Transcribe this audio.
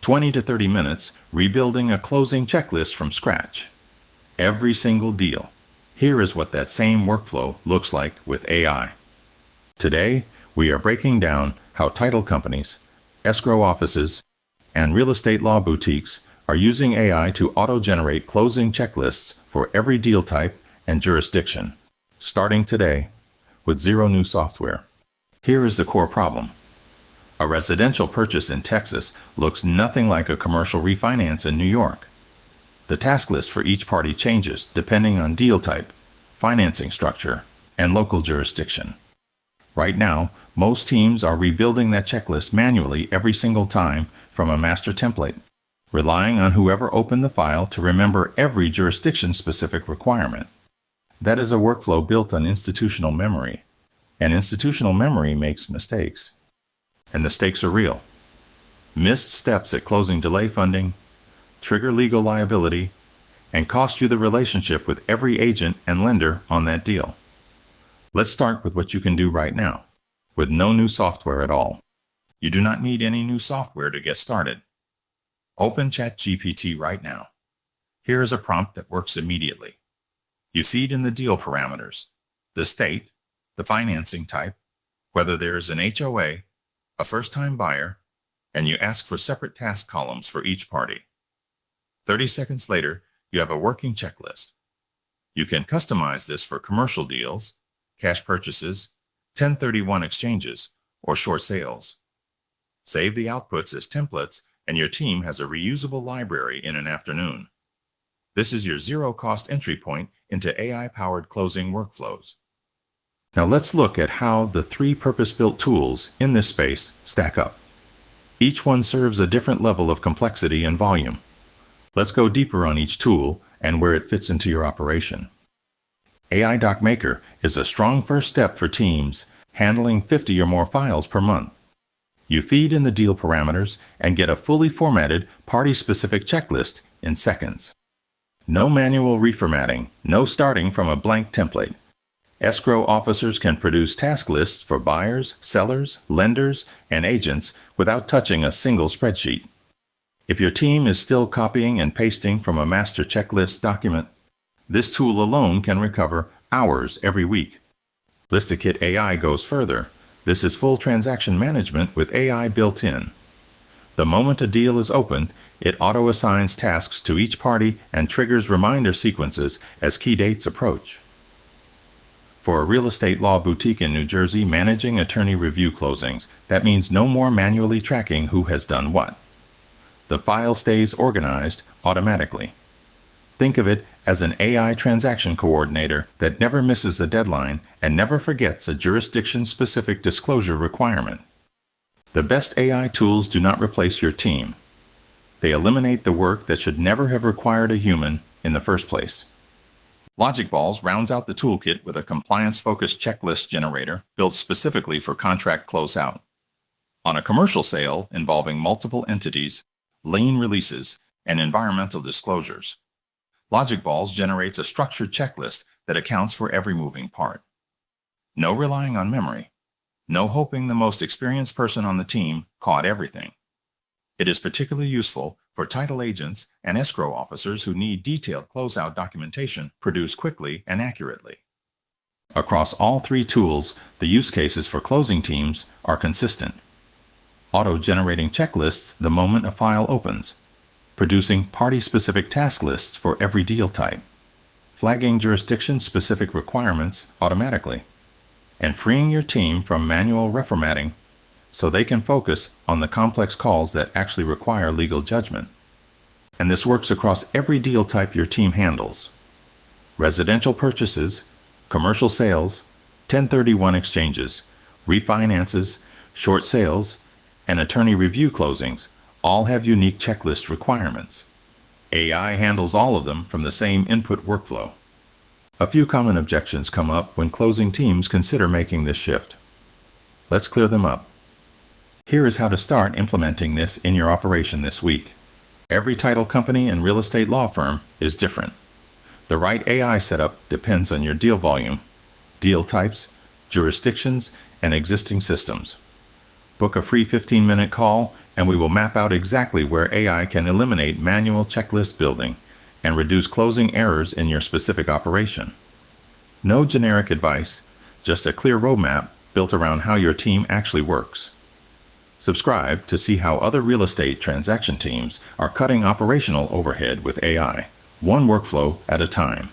20 to 30 minutes rebuilding a closing checklist from scratch. Every single deal. Here is what that same workflow looks like with AI. Today, we are breaking down how title companies, escrow offices, and real estate law boutiques are using AI to auto-generate closing checklists for every deal type and jurisdiction, starting today with zero new software. Here is the core problem. A residential purchase in Texas looks nothing like a commercial refinance in New York. The task list for each party changes depending on deal type, financing structure, and local jurisdiction. Right now, most teams are rebuilding that checklist manually every single time from a master template, relying on whoever opened the file to remember every jurisdiction-specific requirement. That is a workflow built on institutional memory, and institutional memory makes mistakes. And the stakes are real. Missed steps at closing delay funding, trigger legal liability, and cost you the relationship with every agent and lender on that deal. Let's start with what you can do right now, with no new software at all. You do not need any new software to get started. Open ChatGPT right now. Here is a prompt that works immediately. You feed in the deal parameters, the state, the financing type, whether there is an HOA, a first-time buyer, and you ask for separate task columns for each party. 30 seconds later, you have a working checklist. You can customize this for commercial deals, cash purchases, 1031 exchanges, or short sales. Save the outputs as templates, and your team has a reusable library in an afternoon. This is your zero-cost entry point into AI-powered closing workflows. Now let's look at how the three purpose-built tools in this space stack up. Each one serves a different level of complexity and volume. Let's go deeper on each tool and where it fits into your operation. AI Doc Maker is a strong first step for teams handling 50 or more files per month. You feed in the deal parameters and get a fully formatted party-specific checklist in seconds. No manual reformatting, no starting from a blank template. Escrow officers can produce task lists for buyers, sellers, lenders, and agents without touching a single spreadsheet. If your team is still copying and pasting from a master checklist document, this tool alone can recover hours every week. Listikit AI goes further. This is full transaction management with AI built in. The moment a deal is opened, it auto-assigns tasks to each party and triggers reminder sequences as key dates approach. For a real estate law boutique in New Jersey managing attorney review closings, that means no more manually tracking who has done what. The file stays organized automatically. Think of it as an AI transaction coordinator that never misses a deadline and never forgets a jurisdiction-specific disclosure requirement. The best AI tools do not replace your team. They eliminate the work that should never have required a human in the first place. Logic Balls rounds out the toolkit with a compliance-focused checklist generator built specifically for contract closeout. On a commercial sale involving multiple entities, lien releases, and environmental disclosures, Logic Balls generates a structured checklist that accounts for every moving part. No relying on memory. No hoping the most experienced person on the team caught everything. It is particularly useful for title agents and escrow officers who need detailed closeout documentation produced quickly and accurately. Across all three tools, the use cases for closing teams are consistent. Auto-generating checklists the moment a file opens, producing party-specific task lists for every deal type, flagging jurisdiction-specific requirements automatically, and freeing your team from manual reformatting so they can focus on the complex calls that actually require legal judgment. And this works across every deal type your team handles. Residential purchases, commercial sales, 1031 exchanges, refinances, short sales, and attorney review closings all have unique checklist requirements. AI handles all of them from the same input workflow. A few common objections come up when closing teams consider making this shift. Let's clear them up. Here is how to start implementing this in your operation this week. Every title company and real estate law firm is different. The right AI setup depends on your deal volume, deal types, jurisdictions, and existing systems. Book a free 15-minute call and we will map out exactly where AI can eliminate manual checklist building and reduce closing errors in your specific operation. No generic advice, just a clear roadmap built around how your team actually works. Subscribe to see how other real estate transaction teams are cutting operational overhead with AI, one workflow at a time.